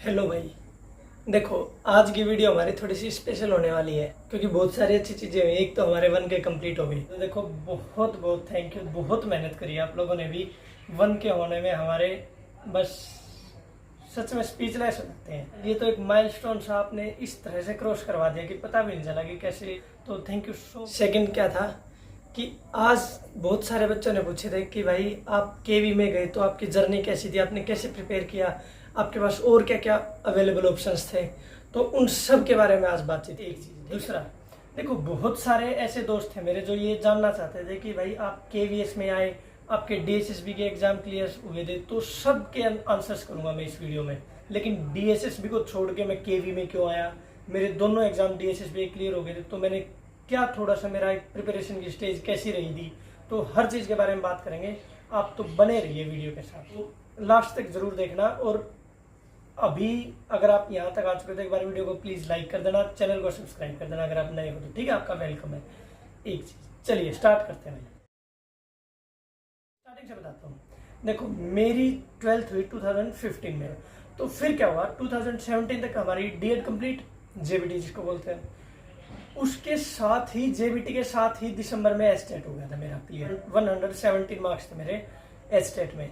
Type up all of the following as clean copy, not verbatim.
Hello भाई। देखो, आज की वीडियो हमारी थोड़ी सी स्पेशल होने वाली है क्योंकि बहुत सारी अच्छी चीज़ें हुई। एक तो हमारे 1K कंप्लीट हो गई, तो देखो बहुत बहुत थैंक यू। बहुत मेहनत करी आप लोगों ने भी 1K होने में हमारे, बस सच में स्पीचलेस हो जाते हैं। ये तो एक माइलस्टोन सा आपने इस तरह से क्रॉस करवा दिया कि पता भी नहीं चला कि कैसे, तो थैंक यू सो। सेकंड क्या था कि आज बहुत सारे बच्चों ने पूछे थे कि भाई आप केवी में गए तो आपकी जर्नी कैसी थी, आपने कैसे प्रिपेयर किया, आपके पास और क्या क्या अवेलेबल ऑप्शंस थे, तो उन सब के बारे में आज बातचीत। एक चीज़। दूसरा, देखो बहुत सारे ऐसे दोस्त थे मेरे जो ये जानना चाहते थे कि भाई आप केवीएस में आए, आपके डीएसएसबी के एग्जाम क्लियर हुए थे, तो सब के आंसर्स करूंगा मैं इस वीडियो में। लेकिन डीएसएसबी को छोड़ के मैं केवी में क्यों आया, मेरे दोनों एग्जाम डीएसएसबी क्लियर हो गए थे, तो मैंने क्या थोड़ा सा मेरा प्रिपरेशन की स्टेज कैसी रही थी, तो हर चीज़ के बारे में बात करेंगे। आप तो बने रहिए वीडियो के साथ, तो लास्ट तक जरूर देखना। और अभी अगर आप यहाँ तक आ चुके हो तो एक बार वीडियो को प्लीज लाइक कर देना, चैनल को सब्सक्राइब कर देना अगर आप नए हो तो, ठीक है, आपका वेलकम है। एक चीज, चलिए स्टार्ट करते हैं। स्टार्टिंग से बताता हूँ। देखो मेरी 12th हुई 2015 में, तो फिर क्या हुआ 2017 तक हमारी डीएड कंप्लीट, जेबीटी जिसको बोलते हैं। उसके साथ ही जेबीटी के साथ ही दिसंबर में एस्टेट हो गया था मेरा क्लियर। 117 मार्क्स थे मेरे एस्टेट में।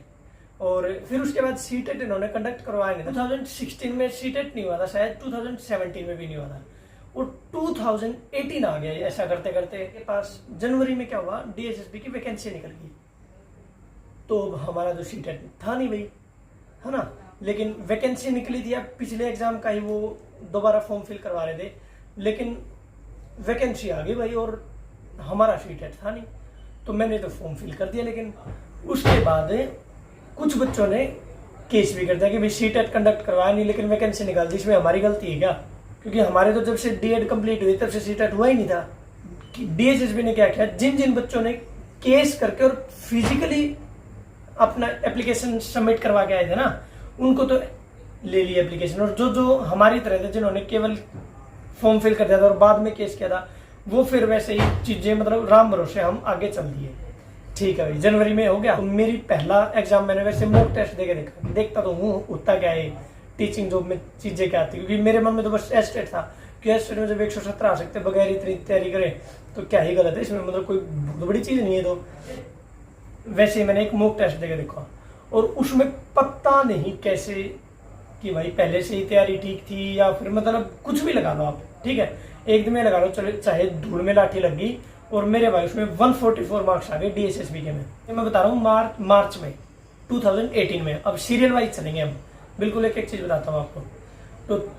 और फिर उसके बाद सीटेट इन्होंने कंडक्ट करवाया नहीं था। 2016 में सीटेट नहीं हुआ था शायद, 2017 में भी नहीं हुआ था, और 2018 आ गया। ऐसा करते करते के पास जनवरी में क्या हुआ, डीएसएसबी की वैकेंसी निकल गई, तो हमारा जो सीटेट था नहीं भाई, है ना। लेकिन वैकेंसी निकली थी, अब पिछले एग्जाम का ही वो दोबारा फॉर्म फिल करवा रहे थे, लेकिन वैकेंसी आ गई भाई और हमारा सीटेट था नहीं, तो मैंने तो फॉर्म फिल कर दिया। लेकिन उसके बाद कुछ बच्चों ने केस भी कर दिया कि भाई सीटेट कंडक्ट करवाया नहीं लेकिन वैकेंसी निकाल दी, इसमें हमारी गलती है क्या? क्योंकि हमारे तो जब से डीएड कंप्लीट हुई तब से सीटेट हुआ ही नहीं था। डीएसएसबी ने क्या किया, जिन जिन बच्चों ने केस करके और फिजिकली अपना एप्लीकेशन सबमिट करवा के आए थे ना, उनको तो ले ली एप्लीकेशन, और जो जो हमारी तरह थे जिन्होंने केवल फॉर्म फिल कर दिया था और बाद में केस किया था, वो फिर वैसे ही चीजें मतलब राम भरोसे हम आगे चल दिए। ठीक है भाई, जनवरी में हो गया। तो मेरी पहला एग्जाम मैंने वैसे मॉक टेस्ट देके देखता तो हूँ उतना क्या है टीचिंग जॉब में चीजें क्या आती, क्योंकि मेरे मन में तो बस एस्टेट था कि एस्टेट में जब 117 आ सकते बगैर इतनी तैयारी करे तो क्या ही गलत है इसमें, मतलब कोई बहुत बड़ी चीज नहीं है। तो वैसे ही मैंने एक मॉक टेस्ट देके देखा, और उसमें पता नहीं कैसे कि भाई पहले से ही तैयारी ठीक थी या फिर मतलब कुछ भी लगा लो आप, ठीक है, एक दिन में लगा लो, चले चाहे धूल में लाठी लग गई, और मेरे भाई उसमें 144 मार्क्स आ गए डीएसएसबी के में। मैं बता रहा हूँ मार्च में 2018 में। अब सीरियल वाइज चलेंगे हम, बिल्कुल एक एक चीज बताता हूँ आपको। तो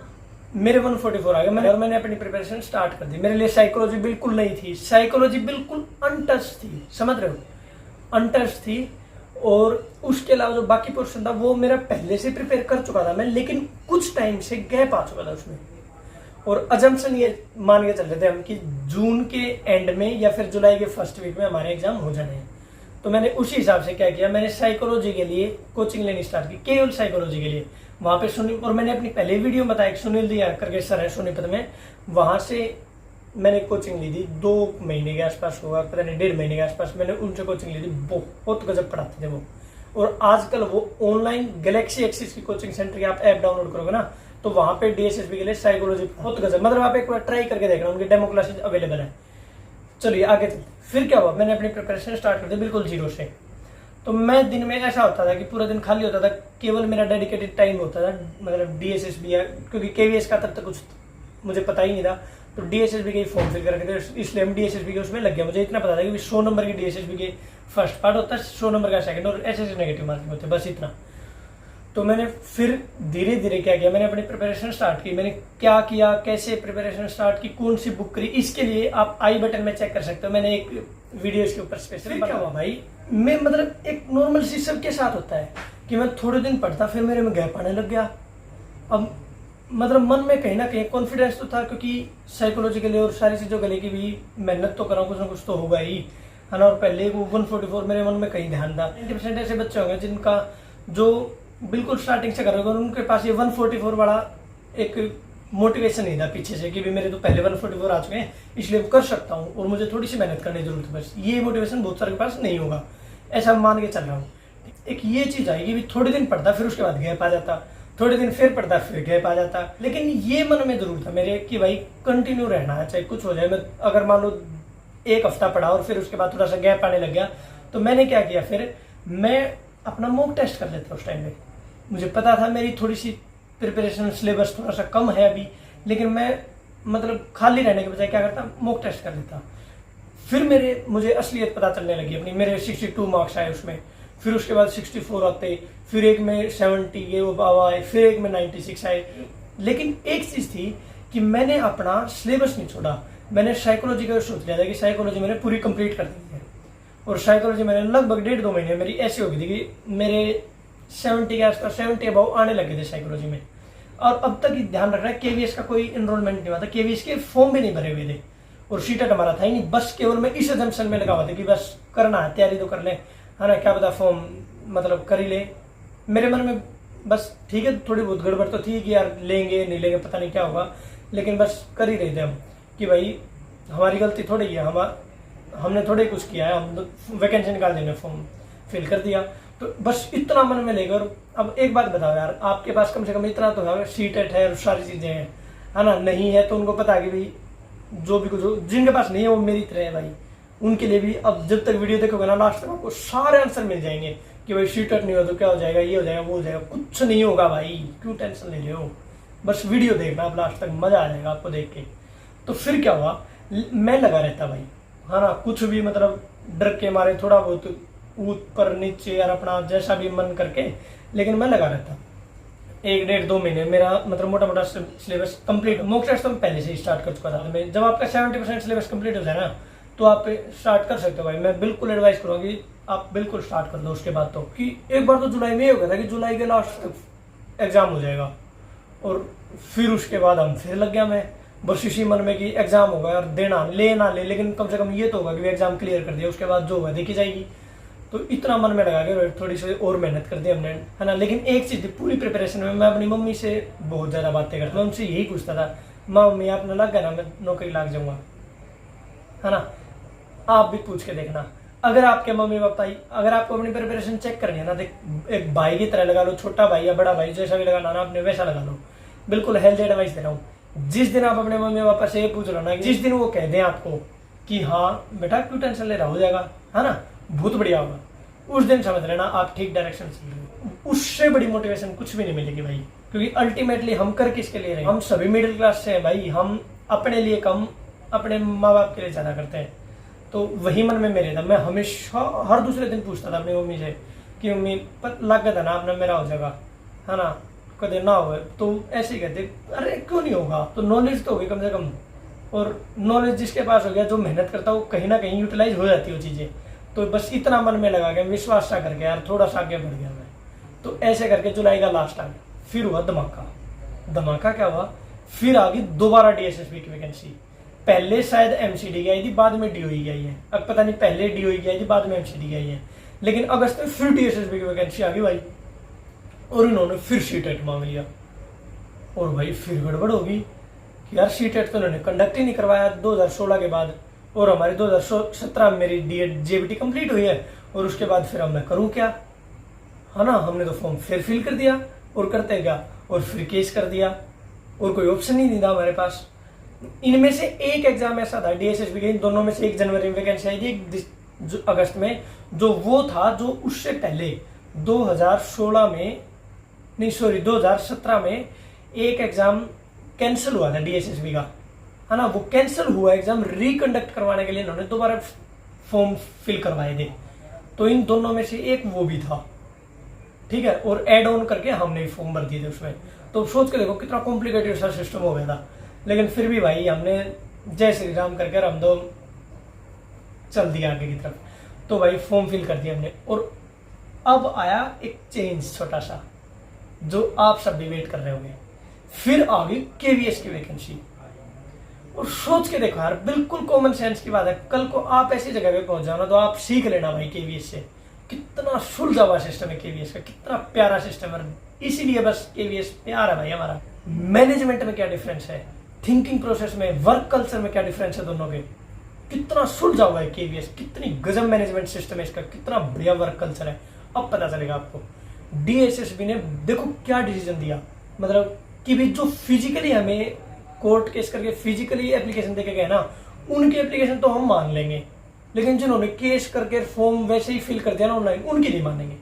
मेरे 144 आ गए, मैंने अपनी प्रिपरेशन स्टार्ट कर दी। मेरे लिए साइकोलॉजी बिल्कुल नहीं थी, साइकोलॉजी बिल्कुल अनटच थी, समझ रहे हो, अनटच थी। और उसके अलावा जो बाकी पोर्शन था वो मेरा पहले से प्रिपेयर कर चुका था मैं, लेकिन कुछ टाइम से गैप आ चुका था उसमें। और अजम्पशन ये मान के चल रहे थे हम कि जून के एंड में या फिर जुलाई के फर्स्ट वीक में हमारे एग्जाम हो जाने हैं। तो मैंने उसी हिसाब से क्या किया, मैंने साइकोलॉजी के लिए कोचिंग लेनी स्टार्ट की, केवल साइकोलॉजी के लिए। वहां पे और मैंने अपनी पहले वीडियो में बताया, सुनील दिया करके सर है सोनीपत में, वहां से मैंने कोचिंग ली थी। 2 महीने के आसपास हुआ, पता नहीं 1.5 महीने के आसपास मैंने उनसे कोचिंग ली थी। बहुत गजब पढ़ाते थे वो। और आजकल वो ऑनलाइन गैलेक्सी एक्सिस की कोचिंग सेंटर की आप ऐप डाउनलोड करोगे ना, तो वहां पे डीएसएसबी के लिए साइकोलॉजी बहुत गजब, मतलब आप एक बार ट्राई करके देखना, उनकी डेमो क्लासेस अवेलेबल है। चलिए आगे फिर क्या हुआ, मैंने अपनी प्रिपरेशन स्टार्ट कर दी बिल्कुल जीरो से। तो मैं दिन में ऐसा होता था कि पूरा दिन खाली होता था, केवल मेरा डेडिकेटेड टाइम होता था मतलब डीएसएसबी, क्योंकि केवीएस का तब तक कुछ मुझे पता ही नहीं था। तो डीएसएसबी के फॉर्म फिल करके थे, इसलिए हम डीएसएसबी के उसमें लग गया। मुझे इतना पता था कि 100 नंबर की डीएसएसबी के फर्स्ट पार्ट होता है, 100 नंबर का सेकंड, और ऐसे नेगेटिव मार्किंग होते हैं, बस इतना। तो मैंने फिर धीरे धीरे क्या किया, मैंने अपनी प्रिपरेशन स्टार्ट की। मैंने क्या किया, कैसे प्रिपरेशन स्टार्ट की, कौन सी बुक करी, इसके लिए आप आई बटन में चेक कर सकते हो, मैंने एक वीडियो इसके ऊपर स्पेशल। क्या हुआ भाई, मैं मतलब एक नॉर्मल सी सबके साथ होता है कि मैं थोड़े दिन पढ़ता, फिर मेरे में गैप आने लग गया। अब मतलब मन में कहीं ना कहीं कॉन्फिडेंस तो था, क्योंकि साइकोलॉजी के लिए और सारी चीजों के लिए की भी मेहनत तो करा, कुछ ना कुछ तो होगा ही, है ना। और पहले वो 144 मेरे मन में कहीं ध्यान था। 90% ऐसे बच्चे होंगे जिनका जो बिल्कुल स्टार्टिंग से कर रहे हो, उनके पास ये 144 वाला एक मोटिवेशन नहीं था पीछे से कि भी मेरे तो पहले 144 आ चुके हैं इसलिए कर सकता हूँ और मुझे थोड़ी सी मेहनत करने की जरूरत है, बस ये मोटिवेशन बहुत सारे के पास नहीं होगा, ऐसा मान के चल रहा हूँ। एक ये चीज आएगी भी थोड़े दिन पढ़ता फिर उसके बाद गैप आ जाता, थोड़े दिन फिर पढ़ता, फिर गैप आ जाता। लेकिन ये मन में जरूर था मेरे कि भाई कंटिन्यू रहना है, चाहे कुछ हो जाए। मैं अगर मान लो 1 हफ्ता पढ़ा और फिर उसके बाद थोड़ा सा गैप आने लग गया, तो मैंने क्या किया, फिर मैं अपना मॉक टेस्ट कर लेता उस टाइम में। मुझे पता था मेरी थोड़ी सी प्रिपरेशन सिलेबस थोड़ा सा कम है अभी, लेकिन मैं मतलब खाली रहने के बजाय क्या करता, मॉक टेस्ट कर लेता। फिर मुझे असलियत पता चलने लगी अपनी। मेरे 62 मार्क्स आए उसमें, फिर उसके बाद 64 आते, फिर एक में 70 ये वो आए, फिर एक में 96 आए। लेकिन एक चीज थी कि मैंने अपना सिलेबस नहीं छोड़ा। मैंने साइकोलॉजी का सोच लिया था कि साइकोलॉजी मैंने पूरी कंप्लीट कर दी है, और साइकोलॉजी मैंने लगभग 1.5-2 महीने मेरी ऐसी हो गई थी कि मेरे 70 के आसपास 70 अबाउ आने लगे थे साइकोलॉजी में। और अब तक ही ध्यान रखना है केवीएस का कोई एनरोलमेंट नहीं हुआ था, केवीएस के फॉर्म भी नहीं भरे हुए थे, और सीटेट हमारा था ही नहीं। बस केवल मैं इस एजम्पशन में लगा हुआ था कि बस करना है, तैयारी तो कर ले, है ना, क्या पता फॉर्म मतलब कर ही ले। मेरे मन में बस ठीक है, थोड़ी बहुत गड़बड़ तो थी कि यार लेंगे नहीं लेंगे पता नहीं क्या होगा, लेकिन बस कर ही रहे थे हम कि भाई हमारी गलती थोड़ी है, हमने थोड़े कुछ किया है, हम तो वैकेंसी निकाल देने, फॉर्म फिल कर दिया। तो बस इतना मन में लेकर। अब एक बात बताओ यार, आपके पास कम से कम इतना तो है, सीटेट है, सारी चीजें हैं, है ना, नहीं है तो उनको पता है कि भाई जो भी कुछ हो, जिनके पास नहीं है वो मेरी तरह है भाई, उनके लिए भी। अब जब तक वीडियो देखोगे ना लास्ट तक आपको सारे आंसर मिल जाएंगे कि भाई सीटेट नहीं हो तो क्या हो जाएगा, ये हो जाएगा, वो हो जाएगा। कुछ नहीं होगा भाई, क्यों टेंशन ले रहे हो, बस वीडियो देखना आप लास्ट तक, मजा आ जाएगा आपको देख के। तो फिर क्या हुआ, मैं लगा रहता भाई, है ना, कुछ भी मतलब डर के मारे थोड़ा बहुत ऊपर नीचे यार अपना जैसा भी मन करके, लेकिन मैं लगा रहता। 1-1.5-2 महीने मेरा मतलब मोटा मोटा सिलेबस कंप्लीट। मॉक टेस्ट तो मैं पहले से ही स्टार्ट कर चुका था। मैं जब आपका 70% सिलेबस कंप्लीट हो जाए ना, तो आप स्टार्ट कर सकते हो भाई। मैं बिल्कुल एडवाइस करूँगा कि आप बिल्कुल स्टार्ट कर दो। उसके बाद तो कि एक बार तो जुलाई में ही हो गया था कि जुलाई के लास्ट तक एग्जाम हो जाएगा, और फिर उसके बाद हम फिर लग गया मैं बस इसी मन में कि एग्जाम होगा यार, देना ले ना ले, लेकिन कम से कम ये तो होगा कि एग्जाम क्लियर कर दिया, उसके बाद जो होगा देखी जाएगी। तो इतना मन में लगा के थोड़ी सी और मेहनत कर दी हमने, है ना। लेकिन एक चीज थी, पूरी प्रिपरेशन में मैं अपनी मम्मी से बहुत ज्यादा बातें करता, मैं उनसे यही पूछता था, मम्मी आपने लग गया ना, मैं नौकरी लग जाऊंगा, है ना। आप भी पूछ के देखना, अगर आपके मम्मी पापा अगर आपको अपनी प्रिपरेशन चेक करनी है ना, देख एक भाई की तरह लगा लो, छोटा भाई या बड़ा भाई जैसा भी लगाना ना आपने वैसा लगा लो। बिल्कुल हेल्दी एडवाइस दे रहा हूँ। जिस दिन आप अपने मम्मी पापा से ये पूछ रहे हो ना, जिस दिन वो कह दें आपको कि हाँ बेटा क्यों टेंशन ले रहा, हो जाएगा, है ना, बहुत बढ़िया होगा, उस दिन समझ लेना आप ठीक डायरेक्शन से चल रहे हो। उससे बड़ी मोटिवेशन कुछ भी नहीं मिलेगी भाई, क्योंकि अल्टीमेटली हम कर किसके लिए रहे हैं, हम सभी मिडिल क्लास से हैं भाई। हम अपने लिए कम, अपने माँ बाप के लिए ज्यादा करते हैं। तो वही मन में मेरे था, मैं हमेशा हर दूसरे दिन पूछता था अपनी मम्मी से कि मम्मी लग गया था ना अपना, मेरा हो जाएगा, है ना, कदे ना हो। तो ऐसे ही कहते, अरे क्यों नहीं होगा, तो नॉलेज तो होगी कम से कम। और नॉलेज जिसके पास हो गया, जो मेहनत करता है वो कहीं ना कहीं यूटिलाइज हो जाती है वो चीजें। तो बस इतना मन में लगा के विश्वास सा करके यार थोड़ा सा आगे बढ़ गया मैं। तो ऐसे करके जुलाई का लास्ट आ गया, फिर हुआ धमाका। धमाका क्या हुआ, फिर आ गई दोबारा डीएसएसबी की वैकेंसी। पहले शायद एमसीडी की आई थी, बाद में डीओई की आई है, अब पता नहीं पहले डीओई की आई थी बाद में एमसीडी की आई है, लेकिन अगस्त में फिर डीएसएसबी की वैकेंसी आ गई भाई। और इन्होंने फिर सीटेट मांग लिया, और भाई फिर गड़बड़ होगी कि यार सीटेट तो इन्होंने कंडक्ट ही नहीं करवाया 2016 के बाद, और हमारी 2017 में मेरी जेबीटी कंप्लीट हुई है, और उसके बाद फिर अब मैं करूं क्या, है ना। हमने तो फॉर्म फिर फिल कर दिया, और करते क्या, और फिर केस कर दिया, और कोई ऑप्शन ही नहीं था हमारे पास। इनमें से एक एग्जाम ऐसा था डीएसएसबी के, इन दोनों में से एक जनवरी में वैकेंसी आई थी, एक अगस्त में, जो वो था जो उससे पहले 2016 में नहीं सॉरी 2017 में एक एग्जाम कैंसिल हुआ था डीएसएसबी का, है ना। वो कैंसिल हुआ एग्जाम रिकंडक्ट करवाने के लिए इन्होंने दोबारा फॉर्म फिल करवाए थे। तो इन दोनों में से एक वो भी था, ठीक है, और एड ऑन करके हमने भी फॉर्म भर दिए थे उसमें। तो सोच के देखो कितना कॉम्प्लिकेटेड सा सिस्टम हो गया था, लेकिन फिर भी भाई हमने जय श्री राम करके हम दो चल दिया आगे की तरफ। तो भाई फॉर्म फिल कर दिया हमने, और अब आया एक चेंज छोटा सा जो आप सब भी वेट कर रहे होंगे। फिर आ गई केवीएस की वैकेंसी, और सोच के देखो यार बिल्कुल कॉमन सेंस की बात है, कल को आप ऐसी जगह पे पहुंच जाओ ना, तो आप सीख लेना भाई केवीएस से कितना सुलझा हुआ सिस्टम है केवीएस का, कितना प्यारा सिस्टम है। इसीलिए बस केवीएस प्यार है भाई हमारा। मैनेजमेंट में क्या डिफरेंस है, थिंकिंग प्रोसेस में, वर्क कल्चर में क्या डिफरेंस है दोनों के, कितना सुलझा हुआ है केवीएस, कितनी गजब मैनेजमेंट सिस्टम है इसका, कितना बढ़िया वर्क कल्चर है, अब पता चलेगा आपको। डीएसएसबी ने देखो क्या डिसीजन दिया, मतलब कि भी जो फिजिकली हमें कोर्ट केस करके फिजिकली एप्लीकेशन देके गए ना, उनकी एप्लीकेशन तो हम मान लेंगे, लेकिन जिन्होंने केस करके फॉर्म वैसे ही फिल कर दिया ना ऑनलाइन, उनकी नहीं मानेंगे।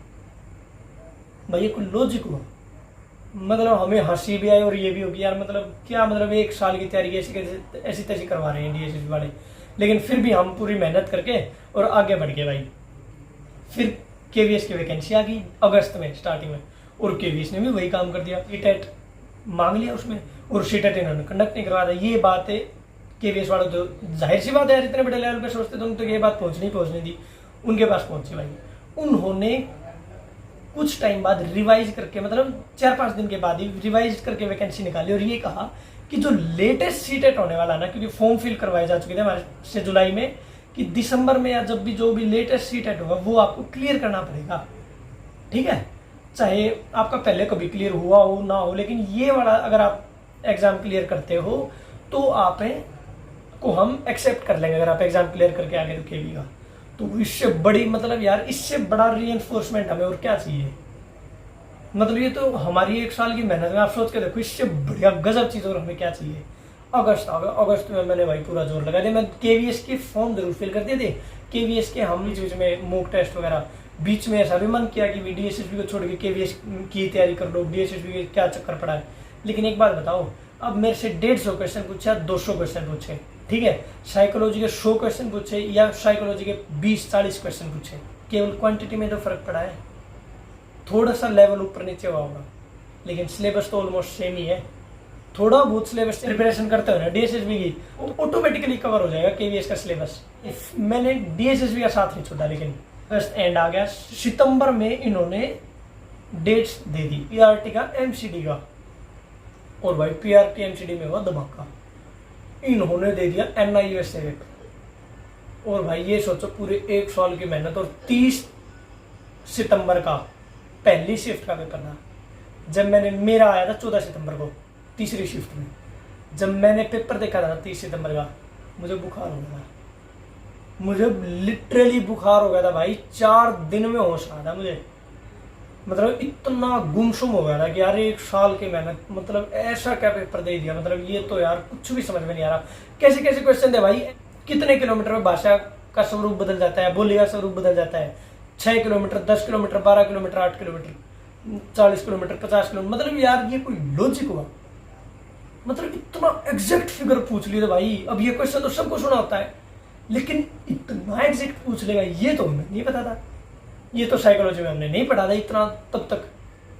भाई ये कोई लॉजिक हुआ? मतलब हमें हंसी भी आई और ये भी होगी यार, मतलब क्या, मतलब 1 साल की तैयारी ऐसी तैसी करवा रहे हैं डीएसएसबी वाले, लेकिन फिर भी हम पूरी मेहनत करके और आगे बढ़ गए भाई। फिर केवीएस की वैकेंसी आ गई अगस्त में स्टार्टिंग में, और केवीएस ने भी वही काम कर दिया, टेट मांग लिया उसमें, और टेट इन्होंने कंडक्ट नहीं करवा दिया। ये बात है केवीएस वालों, तो जाहिर सी बात है यार, इतने बड़े लेवल पे सोचते तो उनको ये बात पहुंचनी दी, उनके पास पहुंची भाई। उन्होंने कुछ टाइम बाद रिवाइज करके, मतलब 4-5 दिन के बाद ही रिवाइज करके वैकेंसी निकाली, और ये कहा कि जो लेटेस्ट सीटेट होने वाला ना, क्योंकि फॉर्म फिल करवाए जा चुके थे हमारे से जुलाई में, कि दिसंबर में या जब भी जो भी लेटेस्ट सीटेट होगा वो आपको क्लियर करना पड़ेगा, ठीक है, चाहे आपका पहले कभी क्लियर हुआ हो ना हो, लेकिन ये वाला अगर आप एग्जाम क्लियर करते हो तो आप को हम एक्सेप्ट कर लेंगे, अगर आप एग्जाम क्लियर करके आगे तो केवी का। तो इससे बड़ी, मतलब यार इससे बड़ा रीइंफोर्समेंट हमें और क्या चाहिए? मतलब ये तो हमारी 1 साल की मेहनत में, आप सोच के देखो, इससे बढ़िया गजब चीज और हमें क्या चाहिए? अगस्त में मैंने भाई पूरा जोर लगा दिया, मैं केवीएस के फॉर्म जरूर फिल कर दिए थे। केवीएस के हम बीच में मॉक टेस्ट वगैरह, बीच में ऐसा भी मन किया कि डीएसएसबी को छोड़ के केवीएस की तैयारी कर लो, डीएसएसबी के क्या चक्कर पड़ा है। लेकिन एक बात बताओ, अब मेरे से 150 क्वेश्चन पूछे, 200 क्वेश्चन पूछे, ठीक है, साइकोलॉजी के 100 क्वेश्चन पूछे या साइकोलॉजी के 20-40 क्वेश्चन पूछे, केवल क्वांटिटी में तो फर्क पड़ा है, थोड़ा सा लेवल ऊपर नीचे हुआ होगा, लेकिन सिलेबस तो ऑलमोस्ट सेम ही है। थोड़ा बहुत सिलेबस प्रिपरेशन करते हो ना डीएसएसबी की, ऑटोमेटिकली कवर हो जाएगा केवीएस का सिलेबस। मैंने डीएसएसबी का साथ नहीं छोड़ा, लेकिन अगस्त एंड आ गया, सितंबर में इन्होंने डेट्स दे दी पीआरटी का, एमसीडी का, और भाई पीआरटी एमसीडी में हुआ धमाका, इन्होंने दे दिया एनआईयूएस से पेपर। और भाई ये सोचो, पूरे 1 साल की मेहनत, और 30 सितंबर का पहली शिफ्ट का पेपर था। जब मेरा आया था 14 सितंबर को तीसरी शिफ्ट में, जब मैंने पेपर देखा था 30 सितंबर का, मुझे बुखार हो गया था, मुझे लिटरली बुखार हो गया था भाई, 4 दिन में होश आया था मुझे, मतलब इतना गुमसुम हो गया था कि यार 1 साल की मेहनत, मतलब ऐसा क्या पेपर दे दिया, मतलब ये तो यार कुछ भी समझ में नहीं आ रहा। कैसे कैसे क्वेश्चन थे भाई, कितने किलोमीटर में भाषा का स्वरूप बदल जाता है, बोली का स्वरूप बदल जाता है, 6 kilometre, 10 kilometre, 12 kilometre, 8 kilometre, 40 kilometre, 50 kilometre, मतलब यार ये कोई लॉजिक हुआ? मतलब इतना एग्जैक्ट फिगर पूछ लिया भाई। अब ये क्वेश्चन तो सबको सुना होता है, लेकिन इतना एग्जैक्ट पूछ लेगा ये तो हमें नहीं पता था, ये तो साइकोलॉजी में हमने नहीं पढ़ा था इतना तब तक,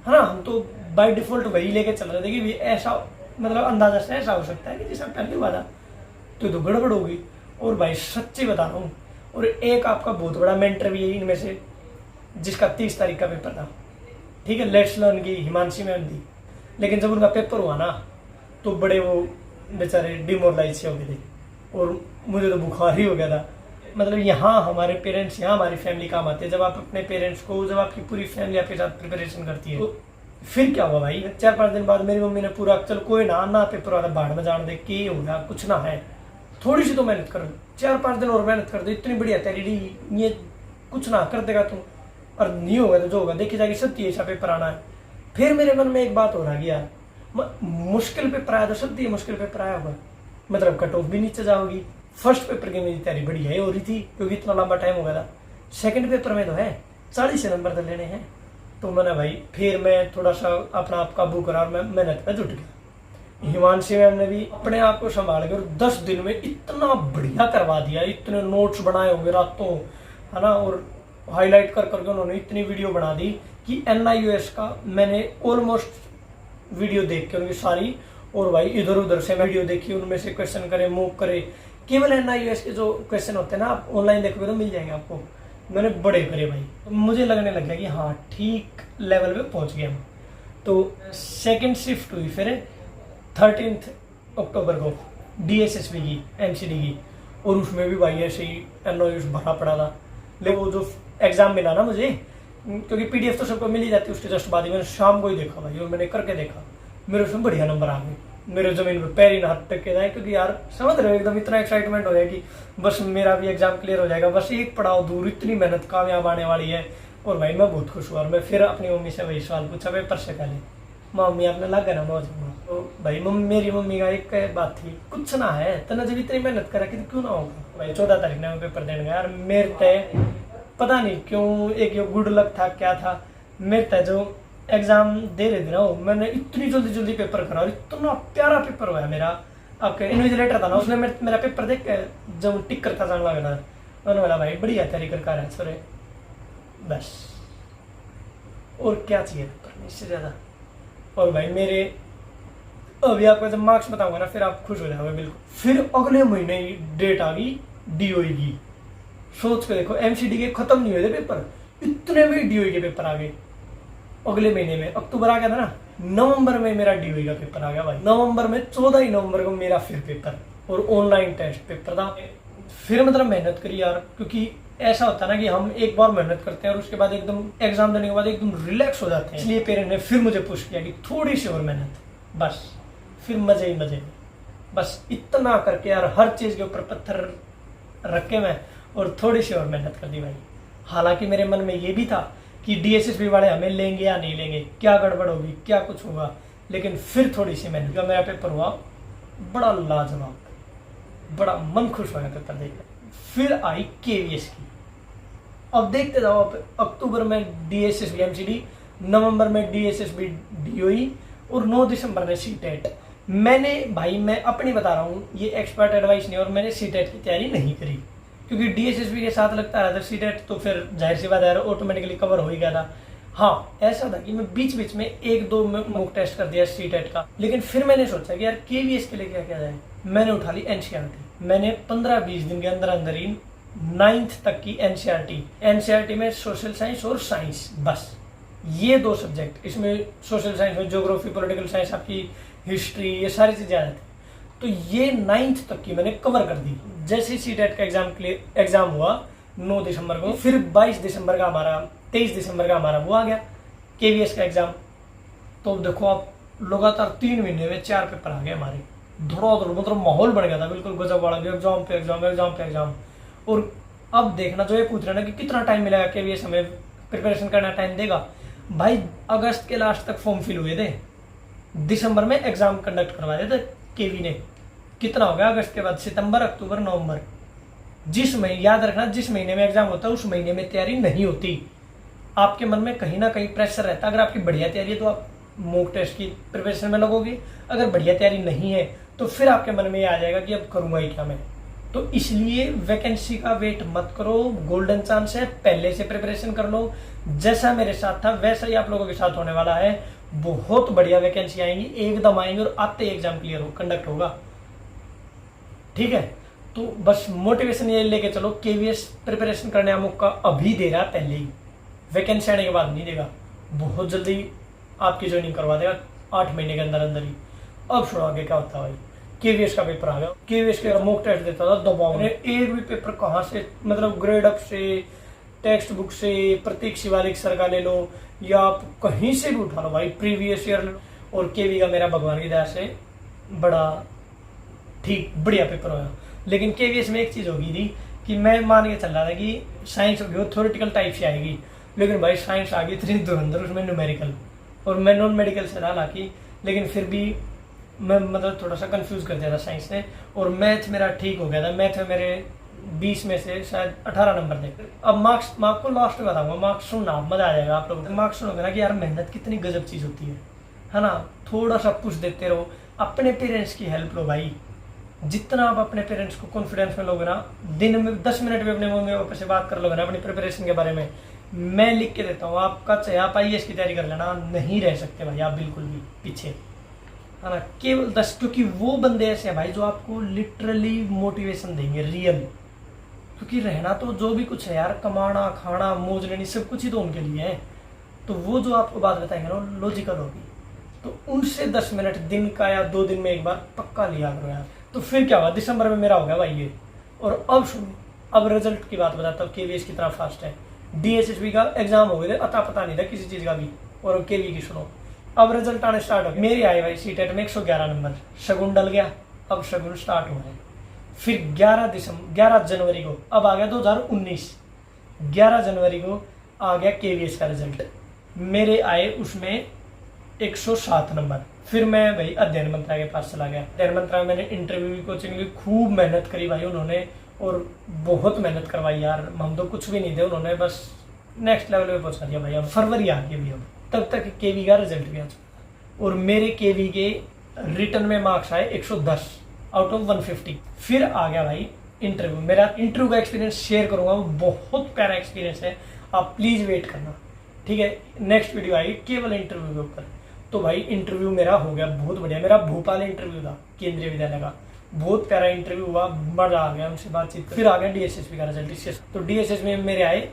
है ना। हम तो बाय डिफॉल्ट वही लेके चल रहे थे कि ऐसा, मतलब अंदाजा से ऐसा हो सकता है कि जैसा पहले हुआ था, तो गड़बड़ होगी। और भाई सच्ची बता रहा हूँ, और एक आपका बहुत बड़ा मेंटर भी है इनमें से, जिसका 30 तारीख का पेपर था, ठीक है, लेट्स लर्न की हिमांशी मैम थी, लेकिन जब उनका पेपर हुआ ना तो बड़े वो बेचारे डिमोरलाइज से हो गए थे, और मुझे तो बुखार ही हो गया था। मतलब यहाँ हमारे पेरेंट्स, यहाँ हमारी फैमिली काम आते हैं, जब आप अपने पेरेंट्स को, जब आपकी पूरी फैमिली आपके साथ प्रिपरेशन करती है, तो फिर क्या हुआ भाई, 4-5 दिन बाद मेरी मम्मी ने पूरा, चल कोई ना पेपर वाला बाढ़ में जान दे, के हो गया, कुछ ना है, थोड़ी सी तो मेहनत कर, 4-5 दिन और मेहनत कर दो, इतनी बढ़िया तैयारी, ये कुछ ना कर देगा तुम, और नहीं होगा तो जो होगा देखी जाएगी, सत्य ऐसा पेपर आना है। फिर मेरे मन में एक बात हो रहा है यार, मुश्किल पेपर आया तो सत्य मुश्किल पेपर आया होगा, मतलब कट ऑफ भी नीचे जाओगी। फर्स्ट पेपर की मेरी तैयारी बढ़िया ही हो रही थी, क्योंकि इतना लंबा टाइम हो गया था। सेकंड पेपर में तो है 40 नंबर तो लेने हैं, तो मैंने भाई फिर मैं थोड़ा सा अपना आप काबू करा और मैं मेहनत पे जुट गया। हिमांशी मैम ने भी अपने आप को संभाल के और 10 दिन में इतना बढ़िया करवा दिया, इतने नोट्स बनाए होंगे रातों, है ना, और हाईलाइट कर करके उन्होंने इतनी वीडियो बना दी कि एनआईयूएस का मैंने ऑलमोस्ट वीडियो देख के उनकी सारी, और भाई इधर उधर से वीडियो देखी, उनमें से क्वेश्चन करे, मूव करे। केवल एनआईयूएस के जो क्वेश्चन होते हैं ना, आप ऑनलाइन देखोगे तो मिल जाएंगे आपको, मैंने बड़े करे भाई, तो मुझे लगने लग गया कि हाँ ठीक लेवल पे पहुंच गया हम। तो सेकंड शिफ्ट हुई फिर 13 अक्टूबर को डीएसएसबी की, एमसीडी की, और उसमें भी भाई ऐसे ही एनआईयूएस भरा पड़ा था। लेकिन वो जो एग्जाम मिला ना मुझे, क्योंकि पीडीएफ तो सबको मिल ही जाती है उसके जस्ट बाद ही, मैंने शाम को ही देखा भाई, और मैंने करके देखा, मेरे उसमें बढ़िया नंबर आ गए, मेरे जमीन पे पैर ही ना हाथ टक के जाए, क्योंकि यार समझ रहे हो एकदम इतना एक्साइटमेंट हो जाए कि बस मेरा भी एग्जाम क्लियर हो जाएगा, बस एक पड़ाव दूर, इतनी मेहनत कामयाब आने वाली है, और भाई मैं बहुत खुश हुआ और मैं फिर अपनी मम्मी से वही सवाल पूछा पेपर से पहले, मम्मी आपने लगा ना मौज में? तो भाई मेरी मम्मी का एक बात थी, कुछ ना है तना जब इतनी मेहनत करा कि क्यों ना होगा। भाई 14 तारीख ने मैं पेपर देने गया यार, मेरे तय पता नहीं क्यों एक ये गुड लक था क्या था, मेरे तय जो एग्जाम दे रहे थे ना वो मैंने इतनी जल्दी जल्दी पेपर करा और इतना प्यारा पेपर हुआ मेरा। आपके इन्विजिलेटर था ना, उसने मेरा पेपर देख के जब टिक करता जाने लगा ना, उन्होंने बोला भाई बढ़िया तैयारी कर रहा है सर, बस और क्या चाहिए पेपर में इससे ज़्यादा। और भाई मेरे अभी आपको जब मार्क्स बताऊंगा ना फिर आप खुश हो जाओगे बिल्कुल। फिर अगले महीने ही डेट आ गई डीओई की, सोच के देखो एमसीडी के खत्म नहीं हुए थे पेपर, इतने में डीओई के पेपर आ गए अगले महीने में। अक्टूबर आ गया था ना, नवंबर में मेरा डीओई का पेपर आ गया भाई। नवंबर में 14 ही नवंबर को मेरा फिर पेपर और ऑनलाइन टेस्ट पेपर था। फिर मतलब मेहनत करी यार, क्योंकि ऐसा होता है ना कि हम एक बार मेहनत करते हैं और उसके बाद एकदम एग्जाम देने के बाद एकदम रिलैक्स हो जाते हैं। इसलिए पेरेंट्स ने फिर मुझे पुश किया कि थोड़ी सी और मेहनत, बस फिर मजे ही मजे। बस इतना करके यार हर चीज के ऊपर पत्थर रख के मैं और थोड़ी सी और मेहनत कर दी भाई। हालांकि मेरे मन में ये भी था कि डीएसएसबी वाले हमें लेंगे या नहीं लेंगे, क्या गड़बड़ होगी, क्या कुछ होगा, लेकिन फिर थोड़ी सी मेहनत का मेरा पेपर हुआ बड़ा लाजवाब, बड़ा मन खुश हो गया पेपर देखकर। फिर आई केवीएस की। अब देखते जाओ, अक्टूबर में डीएसएसबी एमसीडी, नवंबर में डीएसएसबी डीओई और 9 दिसंबर में सीटेट। मैंने भाई मैं अपनी बता रहा हूँ, ये एक्सपर्ट एडवाइस नहीं, और मैंने सीटेट की तैयारी नहीं करी क्योंकि डीएसएसबी के साथ लगता रहा था सीटेट, तो फिर जाहिर सी बात है ऑटोमेटिकली कवर हो ही गया था। हाँ ऐसा था कि मैं बीच बीच में 1-2 मॉक टेस्ट कर दिया सीटेट का, लेकिन फिर मैंने सोचा कि यार केवीएस के लिए क्या किया जाए। मैंने उठा ली एनसीईआरटी। मैंने 15-20 दिन के अंदर अंदर ही 9th तक की एनसीईआरटी में सोशल साइंस और साइंस, बस ये 2 सब्जेक्ट। इसमें सोशल साइंस में ज्योग्राफी, पॉलिटिकल साइंस, आपकी हिस्ट्री, ये सारी चीजें आ जाती। तो ये 9th तक की मैंने कवर कर दी। जैसे सीटेट का एग्जाम हुआ 9 दिसंबर को, फिर 22 दिसंबर का हमारा 23 दिसंबर का हमारा वो आ गया केवीएस का एग्जाम। तो देखो आप लगातार 3 महीने में 4 पेपर आ गए हमारे, धड़ाधड़, मतलब माहौल बन गया था बिल्कुल गजब वाला, एग्जाम पे एग्जाम, एग्जाम पे एग्जाम। और अब देखना जो ये पूछ रहे ना कि कितना टाइम मिलेगा केवीएस हमें प्रिपरेशन करना, टाइम देगा भाई। अगस्त के लास्ट तक फॉर्म फिल हुए थे, दिसंबर में एग्जाम कंडक्ट करवाए थे केवी ने। कितना हो गया अगस्त के बाद, सितंबर, अक्टूबर, नवंबर। जिस महीने, याद रखना, जिस महीने में एग्जाम होता है उस महीने में तैयारी नहीं होती। आपके मन में कहीं ना कहीं प्रेशर रहता है। अगर आपकी बढ़िया तैयारी है तो आप मॉक टेस्ट की प्रिपरेशन में लगोगे, अगर बढ़िया तैयारी नहीं है तो फिर आपके मन में ये आ जाएगा कि अब करूंगा ही क्या मैं। तो इसलिए वैकेंसी का वेट मत करो, गोल्डन चांस है, पहले से प्रिपरेशन कर लो। जैसा मेरे साथ था वैसा ही आप लोगों के साथ होने वाला है। बहुत बढ़िया वैकेंसी आएंगी, एकदम आएंगी और आते ही एग्जाम क्लियर हो कंडक्ट होगा, ठीक है। तो बस मोटिवेशन ये लेके चलो, केवीएस प्रिपरेशन करने का मौका अभी दे रहा है, पहले ही, वैकेंसी आने के बाद नहीं देगा। बहुत जल्दी आपकी ज्वाइनिंग करवा देगा 8 महीने के अंदर अंदर ही। अब सुनो आगे क्या होता है भाई। केवीएस का पेपर आ गया, केवीएस के मॉक टेस्ट देता था दबाव में, एक भी पेपर कहाँ से, मतलब ग्रेड अप से, टेक्स्ट बुक से, प्रतीक शिवालिक सर का ले लो या आप कहीं से भी उठा लो भाई, प्रीवियस ईयर ले लो। और केवी का मेरा भगवान की दया से बड़ा ठीक बढ़िया पेपर हुआ। लेकिन केवीएस में एक चीज होगी थी कि मैं मान के चल रहा था कि साइंस होगी वो थ्योरेटिकल टाइप से आएगी, लेकिन भाई साइंस आ गई इतनी धुरंधर, उसमें न्यूमेरिकल, और मैं नॉन मेडिकल से था हालांकि, लेकिन फिर भी मैं मतलब थोड़ा सा कंफ्यूज कर दिया था साइंस ने। और मैथ मेरा ठीक हो गया था, मैथ में मेरे 20 में से शायद 18 नंबर थे। अब मार्क्स मैं आपको लास्ट में बताऊंगा, मार्क्स सुनना मजा आ जाएगा आप लोगों को। मार्क्स सुनोगे ना कि यार मेहनत कितनी गजब चीज होती है ना। थोड़ा सा पुश देते रहो, अपने पेरेंट्स की हेल्प लो भाई। जितना आप अपने पेरेंट्स को कॉन्फिडेंस में लोगे ना, दिन में 10 मिनट में अपने मम्मी पापा से बात कर लोगे ना अपनी प्रिपरेशन के बारे में, मैं लिख के देता हूँ आपका, चाहे आप आईएएस की तैयारी कर लेना, नहीं रह सकते भाई आप बिल्कुल भी पीछे, है ना। केवल 10, क्योंकि वो बंदे ऐसे हैं भाई जो आपको लिटरली मोटिवेशन देंगे, रियल। क्योंकि रहना तो जो भी कुछ है यार, कमाना, खाना, मौज लेनी, सब कुछ ही तो उनके लिए है। तो वो जो आपको बात बताएंगे ना लॉजिकल होगी, तो उनसे 10 मिनट दिन का या 2 दिन में एक बार पक्का लिया करो यार। तो फिर क्या हुआ, दिसंबर में मेरा हो गया भाई ये। और अब सुनो, अब रिजल्ट की बात बताता हूँ, केवीएस की तरह फास्ट है। डीएसएसबी का एग्जाम हो गए थे, अता पता नहीं था किसी चीज का भी, और केवी की सुनो, अब रिजल्ट आने स्टार्ट हो गए। मेरे आए भाई सीटेट में 111 नंबर, शगुन डल गया, अब शगुन स्टार्ट हो गए। फिर 11 जनवरी को अब आ गया 2019, 11 जनवरी को आ गया केवीएस का रिजल्ट, मेरे आए उसमें 107 नंबर। फिर मैं भाई अध्ययन मंत्रालय के पास चला गया। अध्ययन मंत्रालय मैंने इंटरव्यू की कोचिंग ली, खूब मेहनत करी भाई उन्होंने, और बहुत मेहनत करवाई यार। हम तो कुछ भी नहीं थे, उन्होंने बस नेक्स्ट लेवल पे पहुंचा दिया भाई। हम फरवरी आ गई भी, हम तब तक केवी का रिजल्ट भी आ चुका, और मेरे केवी के रिटर्न में मार्क्स आए 110 आउट ऑफ 150। फिर आ गया भाई इंटरव्यू। मेरा इंटरव्यू का एक्सपीरियंस शेयर करूंगा, वो बहुत प्यारा एक्सपीरियंस है, आप प्लीज वेट करना, ठीक है। नेक्स्ट वीडियो आएगी केवल इंटरव्यू के ऊपर। तो भाई इंटरव्यू मेरा हो गया बहुत बढ़िया। मेरा भोपाल इंटरव्यू था केंद्रीय विद्यालय का, बहुत प्यारा इंटरव्यू हुआ, मजा आ गया उनसे बातचीत। फिर आ गया डीएसएसबी का रिजल्ट। तो डीएसएस में मेरे आए,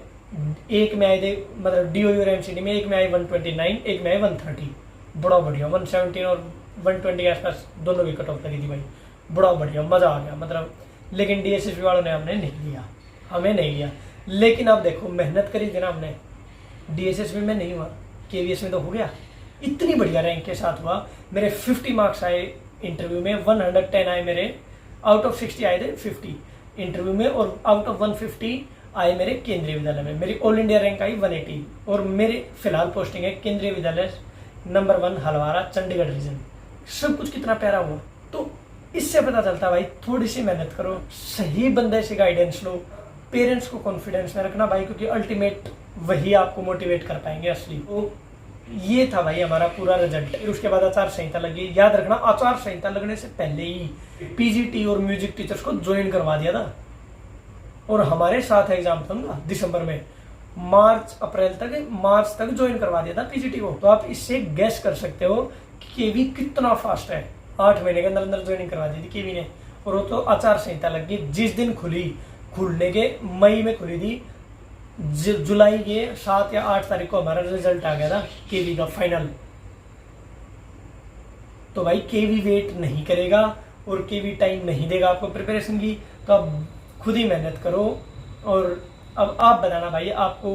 एक में आए थे मतलब डीओयू और एमसीडी में, एक में आए 129, एक में आए 130। बड़ा बढ़िया, 117 और 120 के आसपास दोनों की कट ऑफ लगी थी भाई, बड़ा बढ़िया, मजा आ गया मतलब। लेकिन डीएसएसबी वालों ने हमने नहीं लिया, हमें नहीं लिया। लेकिन अब देखो मेहनत करी थी ना हमने, डीएसएसबी में नहीं हुआ, केवीएस में तो हो गया। इतनी बढ़िया रैंक के साथ हुआ। मेरे 50 मार्क्स आए इंटरव्यू में, 110 आए मेरे, आउट ऑफ 60 आए थे 50 इंटरव्यू में, और आउट ऑफ 150 आए मेरे केंद्रीय विद्यालय में। मेरी ऑल इंडिया रैंक आई 180, और मेरे फिलहाल पोस्टिंग है केंद्रीय विद्यालय नंबर 1 हलवारा चंडीगढ़ रीजन। सब कुछ कितना प्यारा हुआ। तो इससे पता चलता भाई थोड़ी सी मेहनत करो, सही बंदे से गाइडेंस लो, पेरेंट्स को कॉन्फिडेंस में रखना भाई, क्योंकि अल्टीमेट वही आपको मोटिवेट कर पाएंगे असली। तो ये था भाई हमारा पूरा रिजल्ट। फिर उसके बाद आचार संहिता लगी। याद रखना आचार संहिता लगने से पहले ही पीजीटी और म्यूजिक टीचर्स को ज्वाइन करवा दिया था, और हमारे साथ एग्जाम था ना दिसंबर में, मार्च तक ज्वाइन करवा दिया था पीजीटी को। तो आप इससे गैस कर सकते हो कि केवी कितना फास्ट है। 8 महीने के अंदर अंदर ज्वाइनिंग करवा दी थी केवी ने, और वो तो आचार संहिता लग गई जिस दिन खुलने के मई में खुली थी, जुलाई के 7 या 8 तारीख को हमारा रिजल्ट आ गया था केवी का फाइनल। तो भाई केवी वेट नहीं करेगा और केवी टाइम नहीं देगा आपको प्रिपरेशन की, तो आप खुद ही मेहनत करो। और अब आप बताना भाई आपको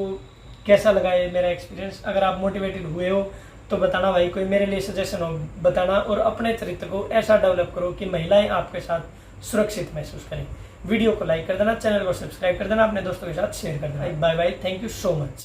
कैसा लगा ये मेरा एक्सपीरियंस। अगर आप मोटिवेटेड हुए हो तो बताना भाई, कोई मेरे लिए सजेशन हो बताना, और अपने चरित्र को ऐसा डेवलप करो कि महिलाएं आपके साथ सुरक्षित महसूस करें। वीडियो को लाइक कर देना, चैनल को सब्सक्राइब कर देना, अपने दोस्तों के साथ शेयर कर देना। Bye bye, thank you so much.